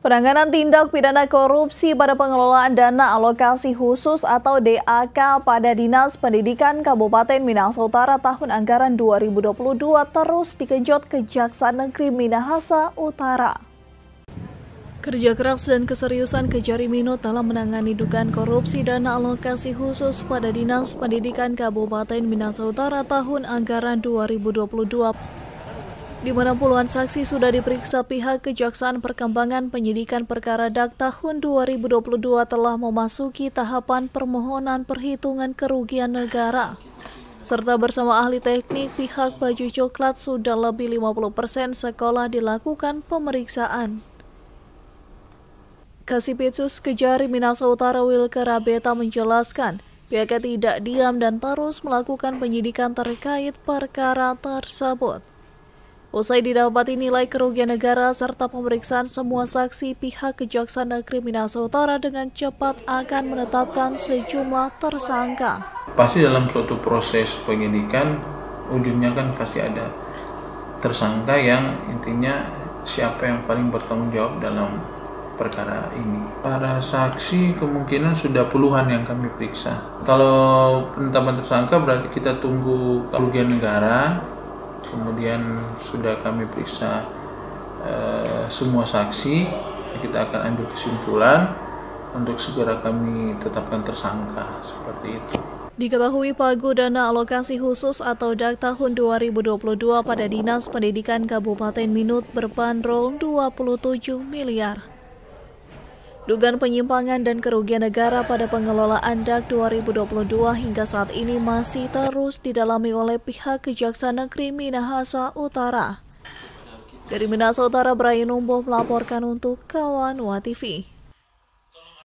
Penanganan tindak pidana korupsi pada pengelolaan dana alokasi khusus atau DAK pada Dinas Pendidikan Kabupaten Minahasa Utara tahun anggaran 2022 terus digenjot Kejaksaan Negeri Minahasa Utara. Kerja keras dan keseriusan Kejari Minot dalam menangani dugaan korupsi dana alokasi khusus pada Dinas Pendidikan Kabupaten Minahasa Utara tahun anggaran 2022. Di mana puluhan saksi sudah diperiksa pihak Kejaksaan. Perkembangan penyidikan perkara DAK tahun 2022 telah memasuki tahapan permohonan perhitungan kerugian negara. Serta bersama ahli teknik pihak Baju Coklat sudah lebih 50% sekolah dilakukan pemeriksaan. Kasipitsus Kejari Minahasa Utara Wilke Rabeta menjelaskan, pihaknya tidak diam dan terus melakukan penyidikan terkait perkara tersebut. Usai didapati nilai kerugian negara serta pemeriksaan semua saksi, pihak Kejaksaan Negeri Minahasa Utara dengan cepat akan menetapkan sejumlah tersangka. Pasti dalam suatu proses penyidikan, ujungnya kan pasti ada tersangka yang intinya siapa yang paling bertanggung jawab dalam perkara ini. Para saksi kemungkinan sudah puluhan yang kami periksa. Kalau penetapan tersangka berarti kita tunggu kerugian negara. Kemudian sudah kami periksa semua saksi, kita akan ambil kesimpulan untuk segera kami tetapkan tersangka, seperti itu. Diketahui pagu dana alokasi khusus atau DAK tahun 2022 pada Dinas Pendidikan Kabupaten Minut berbandrol 27 miliar. Dugaan penyimpangan dan kerugian negara pada pengelolaan DAK 2022 hingga saat ini masih terus didalami oleh pihak Kejaksaan Negeri Minahasa Utara. Dari Minahasa Utara, Brian Umboh melaporkan untuk Kawan WA TV.